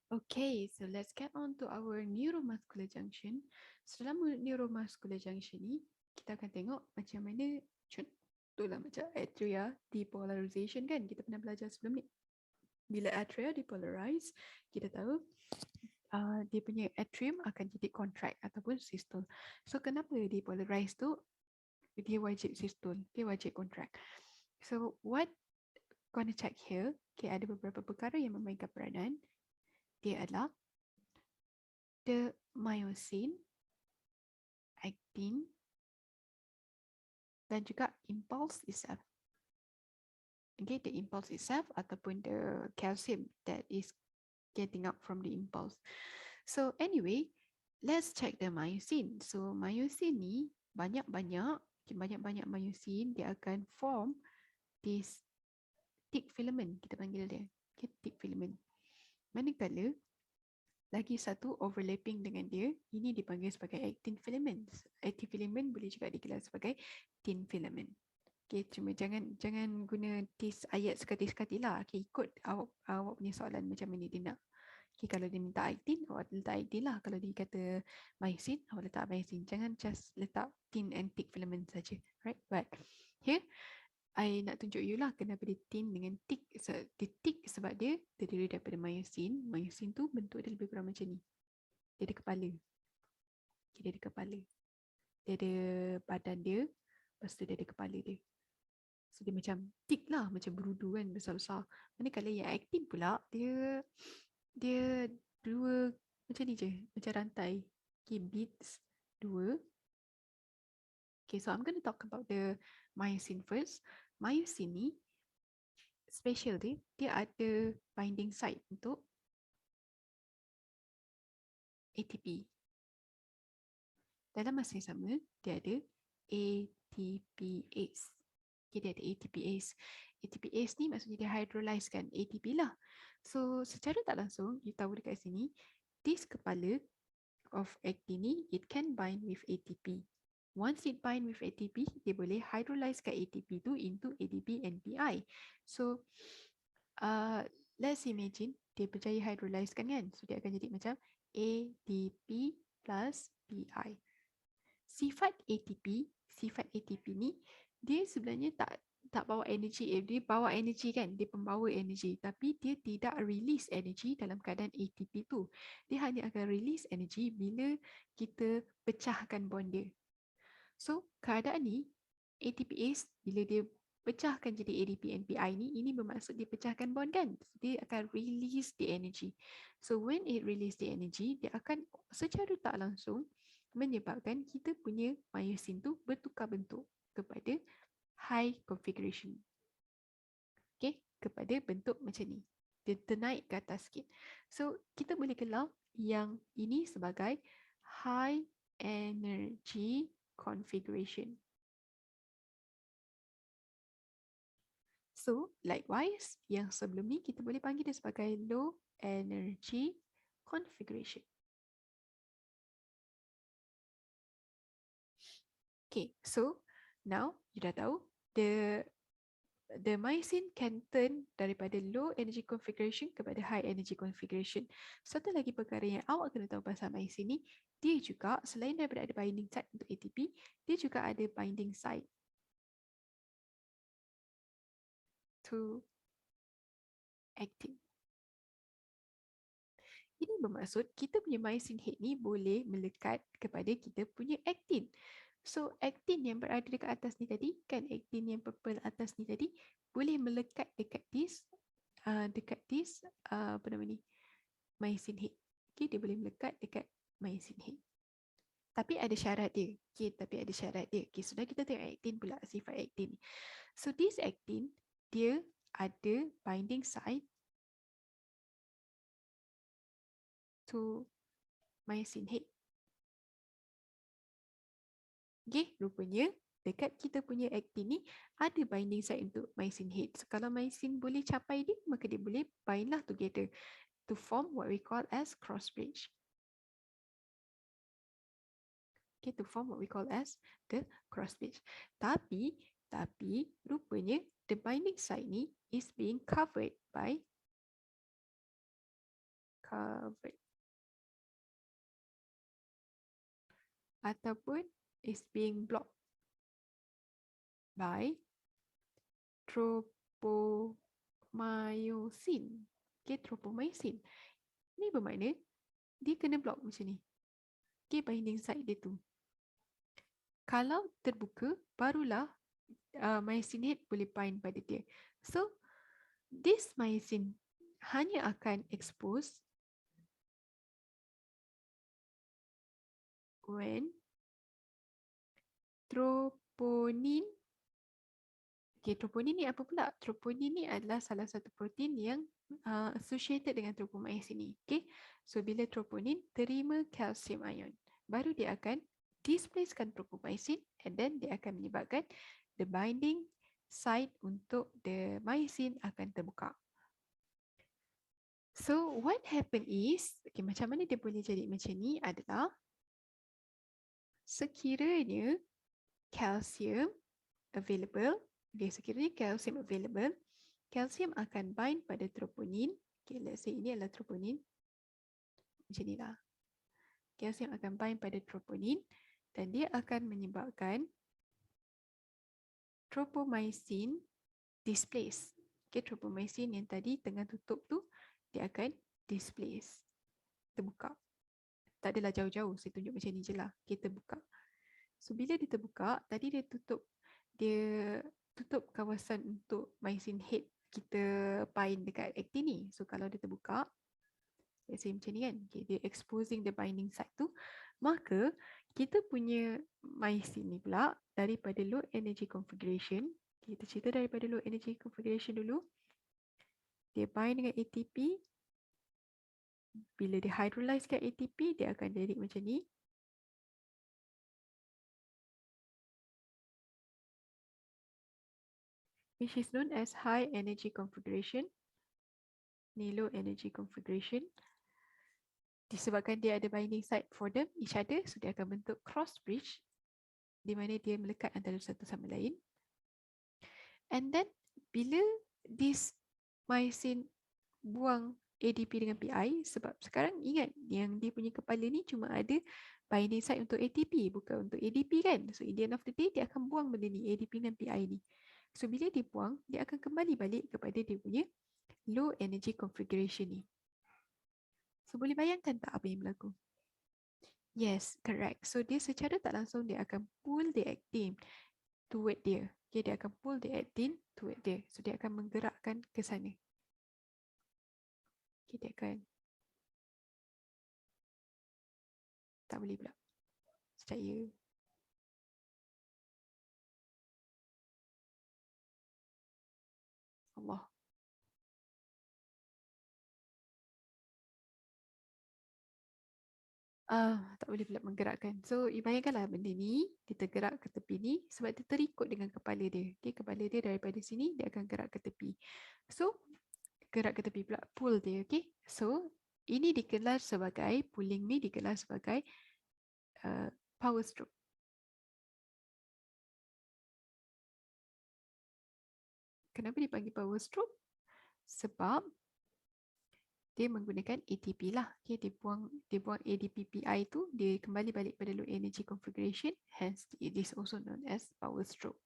Okay, so let's get on to our neuromuscular junction. So dalam neuromuscular junction ni, kita akan tengok macam mana contohlah macam atria depolarization kan. Kita pernah belajar sebelum ni. Bila atria depolarize, kita tahu dia punya atrium akan jadi contract ataupun systole. So kenapa depolarize tu dia wajib systole, dia wajib contract. So what gonna check here, okay, ada beberapa perkara yang memainkan peranan. Dia adalah the myosin, actin dan juga impulse itself. Okay, the impulse itself ataupun the calcium that is getting out from the impulse. So anyway, let's check the myosin. So myosin ni banyak-banyak myosin dia akan form this thick filament, kita panggil dia. Okay, thick filament. Manakala lagi satu overlapping dengan dia, ini dipanggil sebagai actin filaments. Actin filament boleh juga digelar sebagai thin filament. Okay, cuma jangan guna this ayat sekati-sekati lah. Okay, ikut awak punya soalan macam mana dia nak. Okay, kalau dia minta actin, awak letak actin lah. Kalau dia kata myosin, awak letak myosin. Jangan just letak thin and thick filament saja. Right? But here, I nak tunjuk you lah kenapa dia thin dengan thick. Dia thick sebab dia terdiri daripada myosin. Myosin tu bentuk dia lebih kurang macam ni. Dia ada kepala. Okay, dia ada kepala. Dia ada badan dia. Lepas tu dia ada kepala dia. So dia macam thick lah. Macam berudu kan. Besar-besar. Manakala yang actin pula. Dia dua macam ni je. Macam rantai. Okay, beads. Dua. Okay, so I'm going to talk about the myosin first. Myosin ni special dia ada binding site untuk ATP. Dalam masa yang sama, dia ada ATPase. Okay, dia ada ATPase. ATPase ni maksudnya dia hydrolyzekan ATP lah. So, secara tak langsung, you tahu dekat sini, this kepala of actin ni, it can bind with ATP. Once it bind with ATP, dia boleh hydrolyzekan ATP tu into ADP and PI. So, let's imagine dia berjaya hydrolyzekan kan. So, dia akan jadi macam ADP plus PI. Sifat ATP ni dia sebenarnya tak bawa energi. Dia bawa energi kan, dia pembawa energi, tapi dia tidak release energi dalam keadaan ATP tu. Dia hanya akan release energi bila kita pecahkan bond dia. So keadaan ni ATPase bila dia pecahkan jadi ADP and PI ni, ini bermaksud dia pecahkan bond kan, dia akan release the energy. So when it release the energy, dia akan secara tak langsung menyebabkan kita punya myosin tu bertukar bentuk kepada high configuration. Okay, kepada bentuk macam ni. Dia ternaik ke atas sikit. So, kita boleh gelar yang ini sebagai high energy configuration. So, likewise, yang sebelum ni kita boleh panggil dia sebagai low energy configuration. Okay, so now you dah tahu the myosin can turn daripada low energy configuration kepada high energy configuration. Satu lagi perkara yang awak kena tahu pasal myosin ni, dia juga selain daripada ada binding site untuk ATP, dia juga ada binding site to actin. Ini bermaksud kita punya myosin head ni boleh melekat kepada kita punya actin. So actin yang berada dekat atas ni tadi, kan actin yang purple atas ni tadi, boleh melekat dekat this apa nama ni, myosin head. Okay, dia boleh melekat dekat myosin head. Tapi ada syarat dia. Okay, tapi ada syarat dia. Okay, sudah kita tengok actin pula, sifat actin ni. So this actin, dia ada binding site to myosin head. Okay, rupanya dekat kita punya actin ni ada binding site untuk myosin head. So, kalau myosin boleh capai dia, maka dia boleh bind lah together to form what we call as cross bridge. Okay, to form what we call as the cross bridge. Tapi rupanya the binding site ni is being covered by covered ataupun is being blocked by tropomyosin. Okay, tropomyosin. Ini bermakna dia kena block macam ni. Okay, binding site dia tu. Kalau terbuka, barulah myosin head boleh bind pada dia. So, this myosin hanya akan expose when troponin. Okay, troponin ni apa pula? Troponin ni adalah salah satu protein yang associated dengan tropomyosin ni. Okay, so bila troponin terima calcium ion, baru dia akan displacekan tropomyosin and then dia akan menyebabkan the binding site untuk the myosin akan terbuka. So what happen is, okay, macam mana dia boleh jadi macam ni adalah sekiranya calcium available, okay, sekiranya calcium available, calcium akan bind pada troponin. Okay, let's say ini adalah troponin. Macam inilah. Calcium akan bind pada troponin dan dia akan menyebabkan tropomyosin displace. Okay, tropomyosin yang tadi tengah tutup tu, dia akan displace. Terbuka. Tak adalah jauh-jauh, saya tunjuk macam ni je lah. Kita buka. So, bila dia terbuka, tadi dia tutup kawasan untuk myosin head kita bind dekat actin ni. So, kalau dia terbuka, let's say macam ni kan, okay, dia exposing the binding site tu, maka kita punya myosin ni pula daripada low energy configuration, kita cerita daripada low energy configuration dulu, dia bind dengan ATP, bila dia hydrolyze kat ATP, dia akan jadi macam ni. Which is known as high energy configuration. Ni low energy configuration. Disebabkan dia ada binding site for them, each other, so dia akan bentuk cross bridge di mana dia melekat antara satu sama lain. And then bila this myosin buang ADP dengan PI, sebab sekarang ingat yang dia punya kepala ni cuma ada binding site untuk ATP, bukan untuk ADP kan. So in the end of the day, dia akan buang benda ni, ADP dengan PI ni. So bila dia buang, dia akan kembali balik kepada dia punya low energy configuration ni. So boleh bayangkan tak apa yang berlaku? Yes, correct. So dia secara tak langsung dia akan pull the actin toward dia. Okay, dia akan pull the actin toward dia. So dia akan menggerakkan ke sana. Okay, dia akan tak boleh pula. Percaya. Allah. Tak boleh pula menggerakkan. So, bayangkanlah benda ni, dia tergerak ke tepi ni sebab dia terikut dengan kepala dia. Okay, kepala dia daripada sini, dia akan gerak ke tepi. So, gerak ke tepi pula, pull dia. Okay, so ini digelar sebagai, pulling ni digelar sebagai power stroke. Kenapa dipanggil power stroke? Sebab dia menggunakan ATP lah. Okay, dia buang ADP-PI tu, dia kembali balik pada low energy configuration, hence it is also known as power stroke.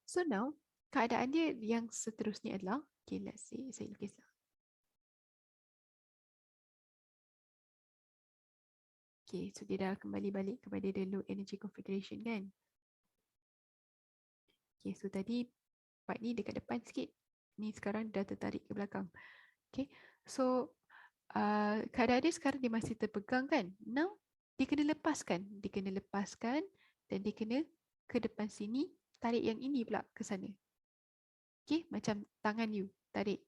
So now, keadaan dia yang seterusnya adalah, okay, let's say, saya lukis lah. Okay, so dia dah kembali balik kepada the low energy configuration kan. Okay, so tadi part ni dekat depan sikit. Ni sekarang dah tertarik ke belakang. Okay, so keadaan dia sekarang dia masih terpegang kan. Now, dia kena lepaskan. Dia kena lepaskan dan dia kena ke depan sini, tarik yang ini pula ke sana. Okay, macam tangan you, tarik.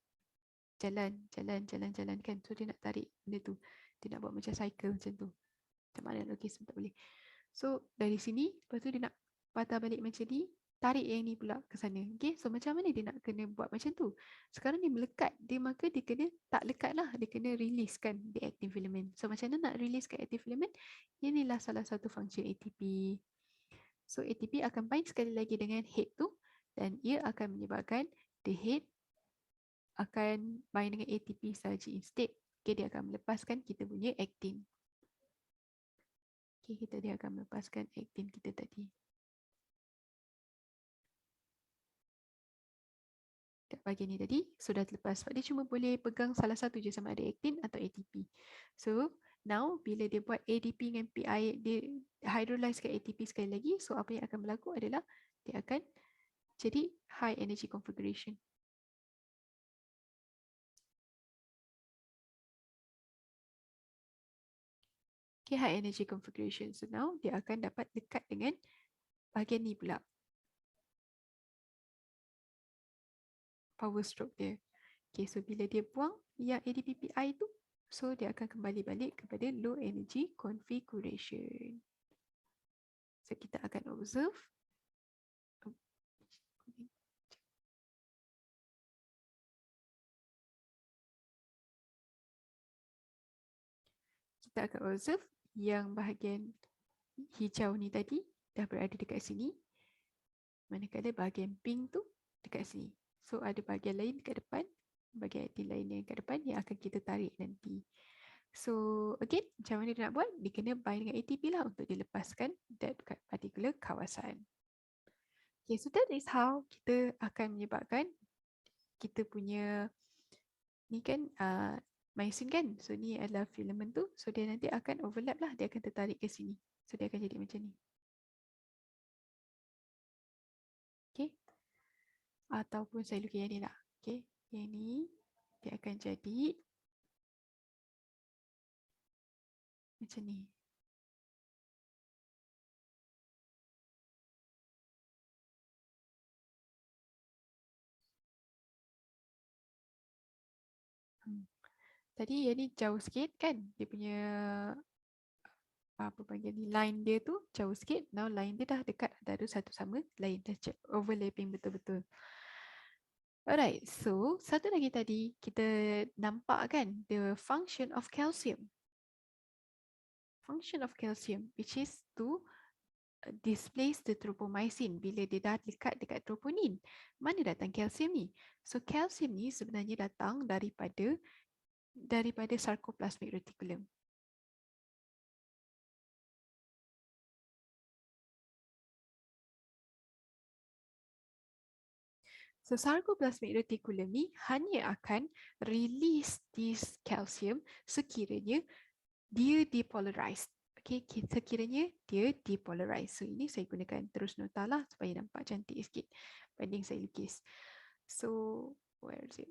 Jalan kan. So, dia nak tarik benda tu. Dia nak buat macam cycle macam tu. Macam mana nak lukis pun tak boleh. So, dari sini, lepas tu dia nak patah balik macam ni, tarik yang ni pula ke sana. Okay, so macam mana dia nak kena buat macam tu? Sekarang dia melekat, dia maka dia kena tak lekat lah, dia kena release kan the active filament. So macam mana nak release ke active filament? Inilah salah satu function ATP. So ATP akan bind sekali lagi dengan head tu dan ia akan menyebabkan the head akan bind dengan ATP saja instead Okay, dia akan melepaskan kita punya actin. Okay, dia akan melepaskan actin kita tadi. Kat bahagian ni tadi sudah terlepas. Sebab dia cuma boleh pegang salah satu je, sama ada actin atau ATP. So, now bila dia buat ADP dengan PI, dia hydrolyze ke ATP sekali lagi. So, apa yang akan berlaku adalah dia akan jadi high energy configuration. Okay, high energy configuration. So, now dia akan dapat dekat dengan bahagian ni pula. Power stroke dia. Okay, so bila dia buang yang ADPPI tu, so dia akan kembali balik kepada low energy configuration. So kita akan observe. Kita akan observe yang bahagian hijau ni tadi dah berada dekat sini. Manakala bahagian pink tu dekat sini. So ada bahagian lain dekat depan, bahagian aktin lain yang dekat depan yang akan kita tarik nanti. So again, macam mana dia nak buat? Dia kena bind dengan ATP lah untuk dilepaskan that particular kawasan. Okay, so that is how kita akan menyebabkan kita punya ni kan myosin kan. So ni adalah filament tu. So dia nanti akan overlap lah. Dia akan tertarik ke sini. So dia akan jadi macam ni. Okay. Ataupun saya lukis yang ni lah. Okay. Yang ni dia akan jadi macam ni. Tadi yang ni jauh sikit kan. Dia punya apa panggil ni, line dia tu jauh sikit. Now line dia dah dekat antara satu sama lain. Dah overlapping betul-betul. Alright, so satu lagi tadi kita nampak kan the function of calcium. Function of calcium which is to displace the tropomyosin bila dia dah dekat troponin. Mana datang kalsium ni? So kalsium ni sebenarnya datang daripada sarcoplasmic reticulum. So sarcoplasmic reticulum ni hanya akan release this calcium sekiranya dia depolarized. Okay, sekiranya dia depolarized. So ini saya gunakan terus nota lah supaya nampak cantik sikit banding saya lukis. So where is it?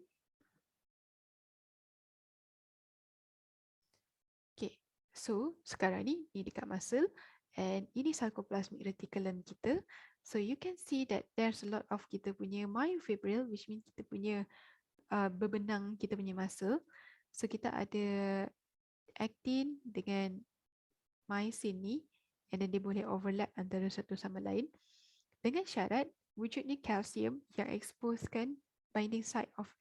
Okay, so sekarang ni dekat muscle and ini sarcoplasmic reticulum kita. So you can see that there's a lot of kita punya myofibril, which means kita punya berbenang kita punya muscle. So kita ada actin dengan myosin ni, and then dia boleh overlap antara satu sama lain dengan syarat wujudnya kalsium yang exposekan binding site of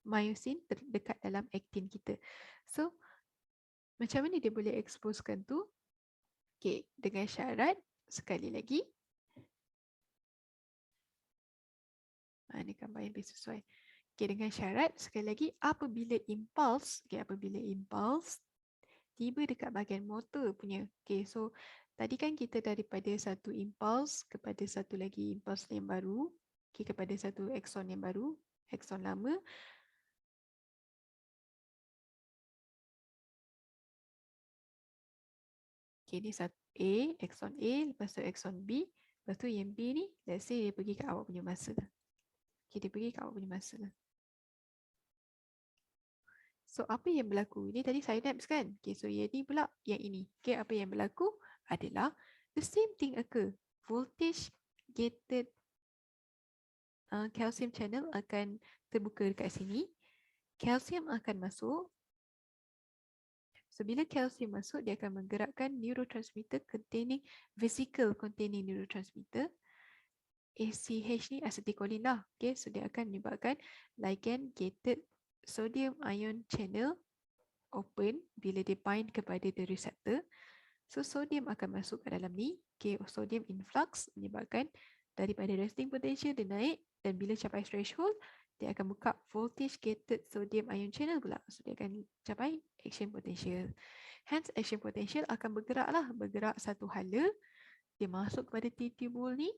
myosin dekat dalam actin kita. So macam mana dia boleh exposekan tu? Okay, dengan syarat sekali lagi. Ini gambar yang lebih sesuai. Okay, dengan syarat sekali lagi apabila impuls tiba dekat bahagian motor punya. Okay, so tadi kan kita daripada satu impuls kepada satu lagi impuls yang baru. Okay, kepada satu akson yang baru, akson lama. Okay, ni satu A, akson A, lepas tu akson B, lepas tu yang B ni, let's say dia pergi ke awak punya muscle. Okay, dia pergi ke awak punya muscle. So, apa yang berlaku? Ini tadi synapse kan? Okay, so yang ni pula yang ini. Okay, apa yang berlaku adalah the same thing occur. Voltage gated calcium channel akan terbuka dekat sini. Calcium akan masuk. So, bila calcium masuk, dia akan menggerakkan neurotransmitter containing vesicle containing neurotransmitter. ACH ni acetylcholine lah. Okay, so dia akan menyebabkan ligand gated sodium ion channel open bila dia bind kepada the receptor. So sodium akan masuk ke dalam ni. Okay, sodium influx menyebabkan daripada resting potential dia naik, dan bila capai threshold dia akan buka voltage gated sodium ion channel pula. So dia akan capai action potential. Hence action potential akan bergerak satu hala, dia masuk kepada tubule ni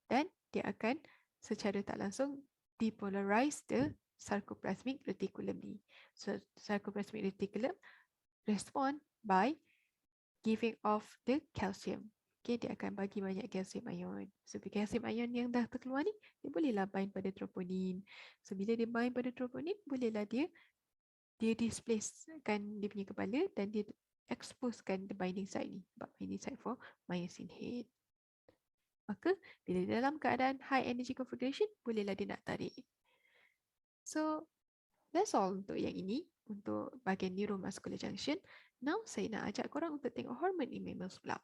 dan dia akan secara tak langsung depolarize the sarcoplasmic reticulum ni. So sarcoplasmic reticulum respond by giving off the calcium. Okay, dia akan bagi banyak calcium ion. So calcium ion yang dah terkeluar ni, dia bolehlah bind pada troponin. So bila dia bind pada troponin, bolehlah dia displacekan dia punya kepala dan dia exposekan the binding site ni. Binding site for myosin head. Maka bila dalam keadaan high energy configuration, bolehlah dia nak tarik. So that's all untuk yang ini, untuk bahagian neuromuscular junction. Now saya nak ajak korang untuk tengok hormone in mammals pula.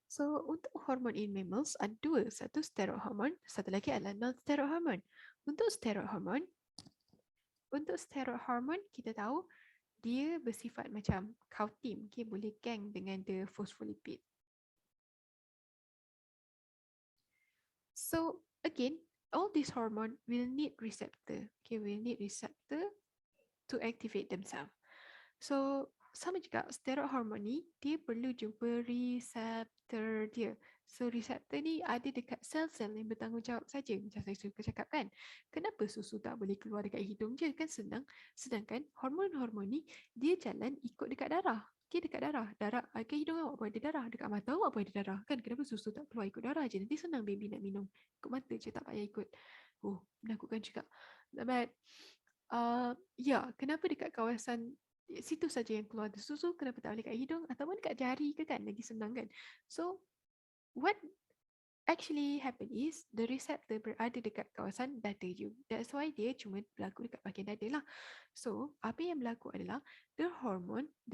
So untuk hormone in mammals ada dua, satu steroid hormone, satu lagi adalah non-steroid hormone. Untuk steroid hormone kita tahu dia bersifat macam cow-team, okay, boleh gang dengan the phospholipid. So again, all these hormone will need receptor, okay, will need receptor to activate themselves. So sama juga steroid hormone ni, dia perlu jumpa reseptor dia. So reseptor ni ada dekat sel-sel yang bertanggungjawab saja. Macam saya suka cakap kan, kenapa susu tak boleh keluar dekat hidung je, kan senang. Sedangkan hormon-hormon ni dia jalan ikut dekat darah. Okay, dekat darah. Ke hidung awak pun ada darah, dekat mata awak pun ada darah. Kan kenapa susu tak keluar ikut darah je, nanti senang baby nak minum. Ikut mata je, tak payah ikut. Oh, menakutkan juga. But kenapa dekat kawasan situ saja yang keluar susu, kenapa tak boleh kat hidung ataupun dekat jari ke, kan lagi senang kan. So what actually happen is the receptor berada dekat kawasan dada you. That's why dia cuma berlaku dekat bahagian dada lah. So apa yang berlaku adalah the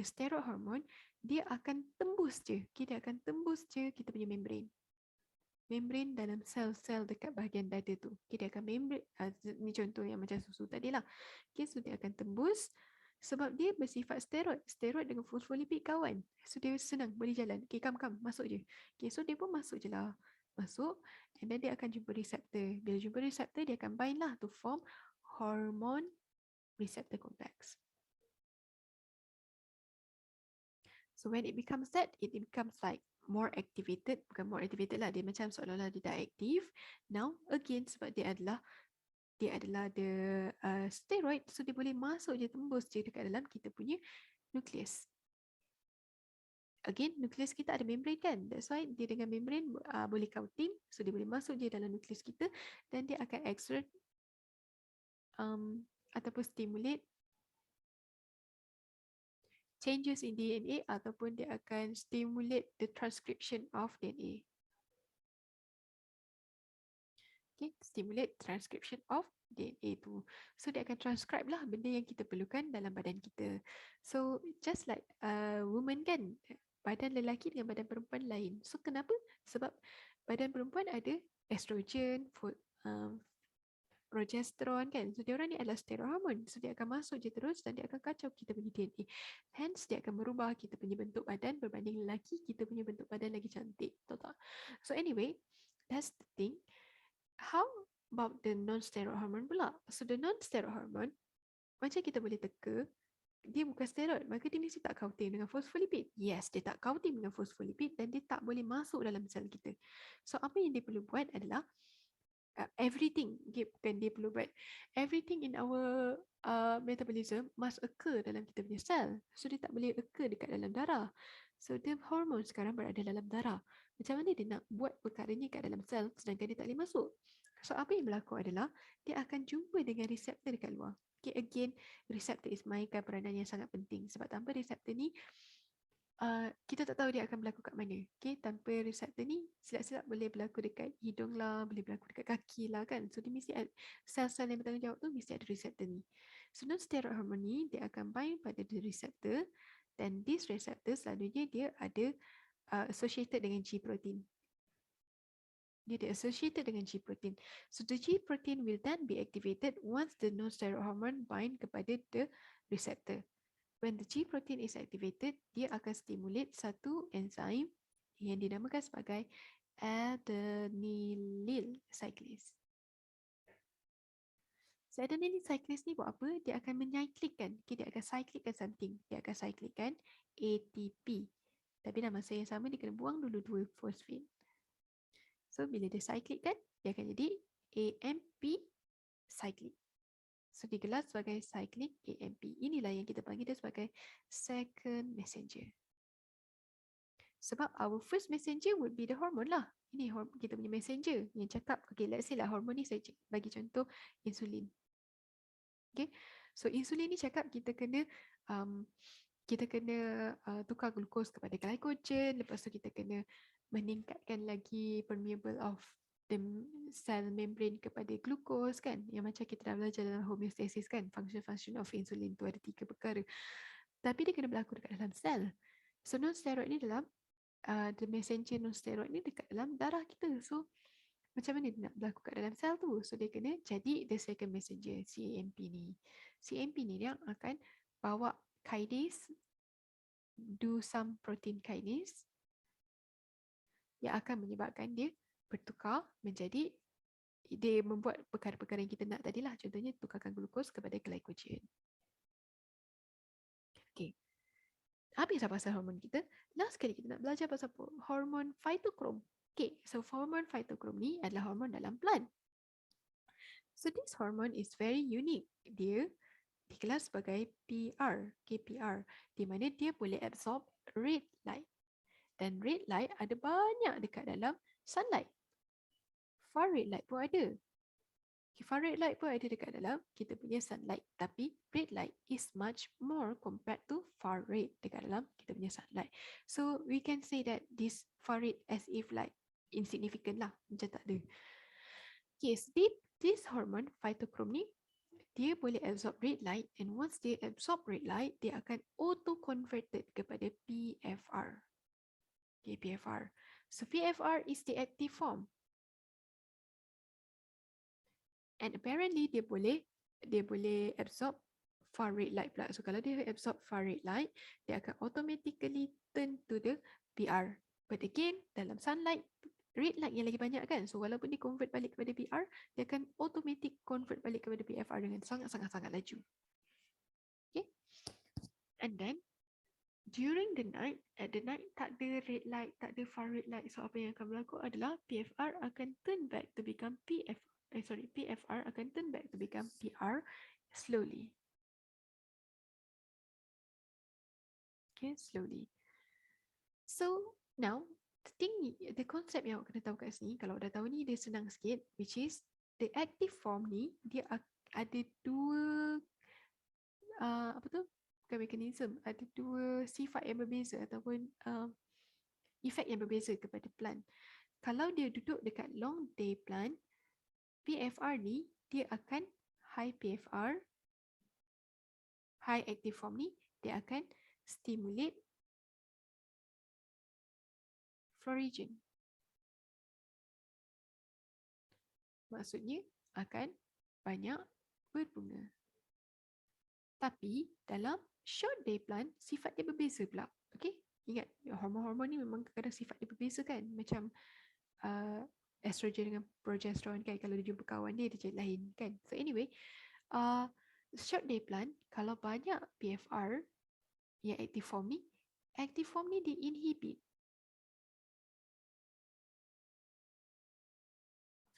steroid hormone, dia akan tembus je. Dia akan tembus je kita punya membrane dalam sel-sel dekat bahagian dada tu. Dia akan membrane, ni contoh yang macam susu tadi lah. So dia akan tembus sebab dia bersifat steroid dengan fosfolipid kawan. So dia senang boleh jalan. Come, masuk je. So dia pun masuk je lah. Masuk, and then dia akan jumpa reseptor. Bila jumpa reseptor, dia akan bind lah to form hormone receptor complex. So when it becomes that, it becomes like more activated, bukan more activated lah, dia macam seolah-olah dia dah aktif. Now again, sebab dia adalah the steroid, so dia boleh masuk je, tembus je dekat dalam kita punya nukleus. Again, nukleus kita ada membrane kan, that's why dia dengan membrane boleh counting, so dia boleh masuk je dalam nukleus kita dan dia akan exert ataupun stimulate changes in DNA ataupun dia akan stimulate the transcription of DNA. Okay, stimulate transcription of DNA tu. So dia akan transcribe lah benda yang kita perlukan dalam badan kita. So just like woman kan, badan lelaki dengan badan perempuan lain. So kenapa? Sebab badan perempuan ada estrogen, progesteron kan. So dia orang ni adalah steroid hormone. So dia akan masuk je terus dan dia akan kacau kita punya DNA. Hence dia akan merubah kita punya bentuk badan berbanding lelaki, kita punya bentuk badan lagi cantik. Tahu tak? So anyway, that's the thing. How about the non-steroid hormone pula? So the non-steroid hormone, macam kita boleh teka, dia bukan steroid, maka dia mesti tak counting dengan phospholipid. Yes, dia tak counting dengan phospholipid dan dia tak boleh masuk dalam sel kita. So apa yang dia perlu buat adalah everything, bukan dia perlu buat, everything in our metabolism must occur dalam kita punya sel. So dia tak boleh occur dekat dalam darah. So the hormone sekarang berada dalam darah. Macam mana dia nak buat perkara ni kat dalam sel sedangkan dia tak boleh masuk? So apa yang berlaku adalah dia akan jumpa dengan reseptor dekat luar. Okay, again, reseptor is mainkan peranan yang sangat penting sebab tanpa reseptor ni kita tak tahu dia akan berlaku kat mana. Okay, tanpa reseptor ni silap-silap boleh berlaku dekat hidung lah, boleh berlaku dekat kaki lah kan. So dia mesti ada, sel-sel yang bertanggungjawab tu mesti ada reseptor ni. So non-steroid hormone ni dia akan bind pada the receptor dan this receptor selalunya dia ada associated dengan G protein. Dia associated dengan G protein. So the G protein will then be activated once the non-steroid hormone bind kepada the receptor. When the G protein is activated, dia akan stimulate satu enzim yang dinamakan sebagai adenylyl cyclase. Suddenly cyclist ni buat apa? Dia akan menycyclickan. Okay, dia akan cyclickan something. Dia akan cyclickan ATP. Tapi dalam masa yang sama, dia kena buang dulu 2 fosfat. So, bila dia cyclickan, dia akan jadi AMP cyclic. So, digelar sebagai cyclic AMP. Inilah yang kita panggil dia sebagai second messenger. Sebab our first messenger would be the hormone lah. Ini kita punya messenger yang cakap, okay, let's say lah hormone ni saya bagi contoh insulin. Okay, so insulin ni cakap kita kena tukar glukos kepada glycogen, lepas tu kita kena meningkatkan lagi permeable of the cell membrane kepada glukos kan, yang macam kita dah belajar dalam homeostasis kan, function of insulin tu ada 3 perkara, tapi dia kena berlaku dekat dalam sel. So non-steroid ni dalam the messenger non-steroid ni dekat dalam darah kita, so macam mana dia nak berlaku kat dalam sel tu? So dia kena jadi the second messenger, CAMP ni. CAMP ni dia akan bawa kinase, do some protein kinase yang akan menyebabkan dia bertukar menjadi, dia membuat perkara-perkara yang kita nak tadilah. Contohnya tukarkan glukos kepada glycogen. Okay. Habis dah pasal hormon kita. Last sekali kita nak belajar pasal hormon phytochrome. Okay, so hormon phytochrome ni adalah hormon dalam plant. So this hormone is very unique. Dia dikelar sebagai PR, KPR, di mana dia boleh absorb red light. Dan red light ada banyak dekat dalam sunlight. Far red light pun ada. Far red light pun ada dekat dalam kita punya sunlight. Tapi red light is much more compared to far red dekat dalam kita punya sunlight. So we can say that this far red as if like insignificant lah. Macam tak ada. Yes, this hormone phytochrome ni, dia boleh absorb red light, and once dia absorb red light, dia akan auto-converted kepada PFR. Okay, PFR. So PFR is the active form. And apparently dia boleh absorb far red light pula. So kalau dia absorb far red light, dia akan automatically turn to the PR. But again, dalam sunlight, red light yang lagi banyak kan. So walaupun dia convert balik kepada PR, dia akan automatic convert balik kepada PFR dengan sangat-sangat laju. Okay. And then during the night, at the night tak ada red light, tak ada far red light. So apa yang akan berlaku adalah PFR akan turn back to become PFR akan turn back to become PR slowly. Okay, slowly. So now the concept yang awak kena tahu kat sini, kalau dah tahu ni dia senang sikit, which is the active form ni dia ada dua mekanisme, ada dua sifat yang berbeza ataupun efek yang berbeza kepada plant. Kalau dia duduk dekat long day plant, PFR ni dia akan high PFR, high active form ni dia akan stimulate florigen. Maksudnya akan banyak berbunga. Tapi dalam short day plant, sifat dia berbeza pula. Okay? Ingat, hormon-hormon ni memang kadang-kadang sifat dia berbeza kan. Macam estrogen dengan progesteron kan. Kalau dia jumpa kawan dia jadi lain kan. So anyway, short day plant, kalau banyak PFR yang active form ni dia inhibit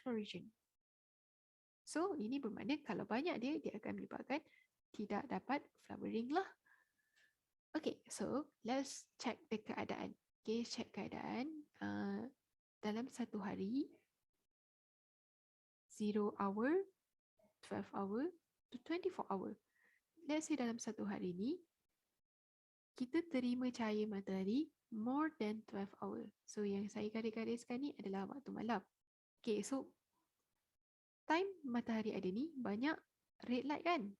florigen. So ini bermakna kalau banyak dia akan menyebabkan tidak dapat flowering lah. Okay, so let's check the keadaan. Okay, check keadaan dalam satu hari, 0 hour, 12 hour to 24 hour. Let's say dalam satu hari ni, kita terima cahaya matahari more than 12 hour. So yang saya garis-gariskan ni adalah waktu malam. Okay, so time matahari ada ni banyak red light kan.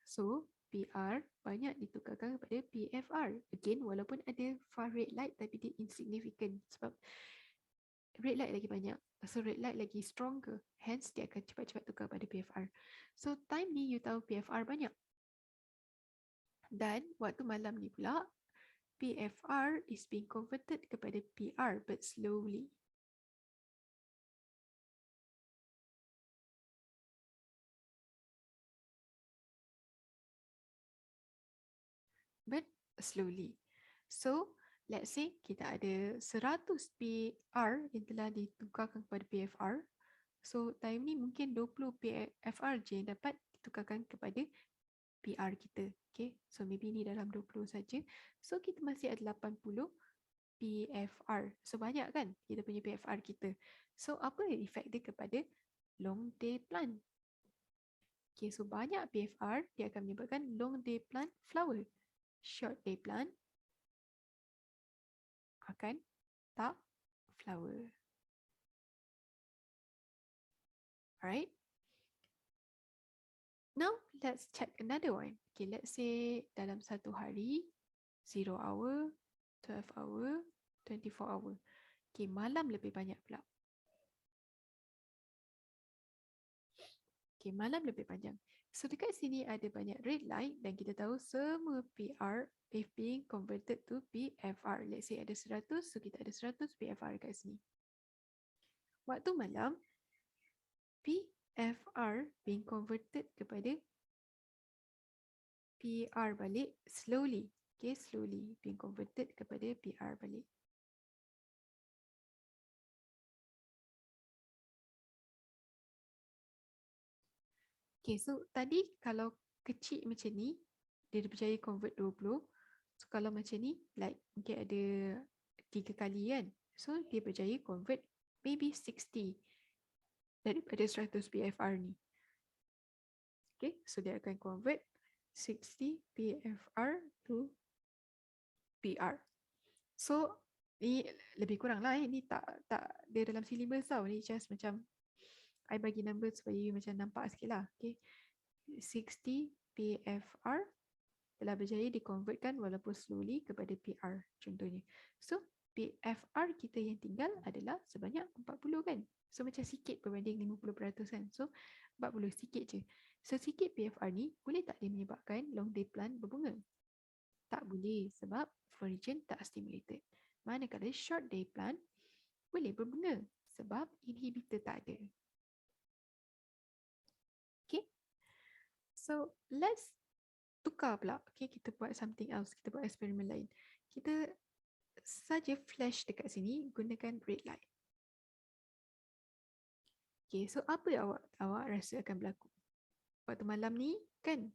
So PR banyak ditukarkan kepada PFR. Again, walaupun ada far red light tapi dia insignificant sebab red light lagi banyak. So red light lagi stronger. Hence dia akan cepat-cepat tukar pada PFR. So time ni you tahu PFR banyak. Dan waktu malam ni pula PFR is being converted kepada PR but slowly. but slowly. So, let's say kita ada 100 PR yang telah ditukarkan kepada PFR. So, time ni mungkin 20 PFR je yang dapat ditukarkan kepada PR kita. Okay, so maybe ni dalam 20 saja. So, kita masih ada 80 PFR. So, banyak kan kita punya PFR kita. So, apa efek dia kepada long day plant? Okay, so banyak PFR, dia akan menyebabkan long day plant flower. Short day plant akan tak flower. Alright. Now, let's check another one. Okay, let's say dalam satu hari, 0 hour, 12 hour, 24 hour. Okay, malam lebih banyak pula. Okay, malam lebih panjang. So, dekat sini ada banyak red light dan kita tahu semua PR is being converted to PFR. Let's say ada 100, so kita ada 100 PFR dekat sini. Waktu malam, PFR being converted kepada PR balik slowly. Okay, slowly being converted kepada PR balik. Okay, so tadi kalau kecil macam ni, dia berjaya convert 20. So kalau macam ni, like mungkin ada 3 kali kan. So dia berjaya convert maybe 60 daripada 100 PFR ni. Okay, so dia akan convert 60 PFR to PR. So ni lebih kurang lah ni tak dia dalam syllabus tau. Ni just macam I bagi number supaya you macam nampak sikit lah. Okay, 60 PFR telah berjaya dikonvertkan walaupun slowly kepada PR contohnya. So PFR kita yang tinggal adalah sebanyak 40 kan. So macam sikit berbanding 50% kan. So 40 sikit je. So sikit PFR ni boleh tak dia menyebabkan long day plant berbunga? Tak boleh sebab florigen tak stimulated. Manakala short day plant boleh berbunga sebab inhibitor tak ada. Okay. So let's tukar pula. Okay, kita buat something else. Kita buat eksperimen lain. Kita saja flash dekat sini gunakan red light. Okay, so apa yang awak rasa akan berlaku? Waktu malam ni kan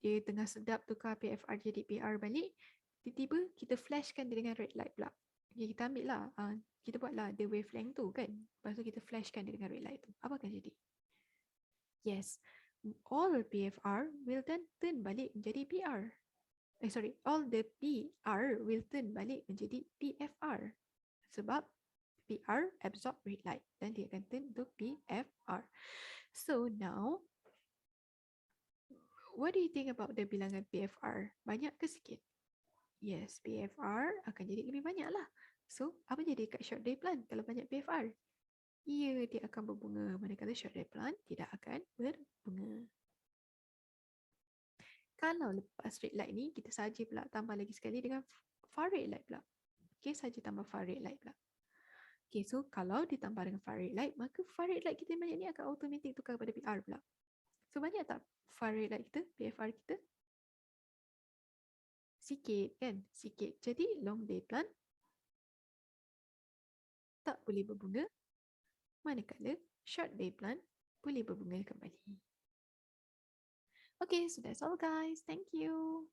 dia tengah sedap tukar PFR jadi PR balik, tiba-tiba kita flashkan dia dengan red light pula. Okay, kita ambil lah, kita buat lah the wavelength tu kan. Lepas tu kita flashkan dia dengan red light tu. Apa akan jadi? Yes, all PFR will then turn balik menjadi PR. All the PR will turn balik menjadi PFR. Sebab PR absorb red light dan dia akan turn to PFR. So now, what do you think about the bilangan PFR? Banyak ke sikit? Yes, PFR akan jadi lebih banyak lah. So, apa jadi kat short day plant kalau banyak PFR? Ya, dia akan berbunga. Manakala short day plant tidak akan berbunga. Kalau lepas red light ni, kita saja pula tambah lagi sekali dengan far red light pula. Okay, saja tambah far red light pula. Okay, so kalau ditambah dengan far red light, maka far red light kita yang banyak ni akan automatic tukar kepada PR pula. So, banyak tak far red light kita, PFR kita? Sikit kan? Sikit. Jadi, long day plant tak boleh berbunga, manakala short day plant boleh berbunga kembali. Okay, so that's all guys. Thank you.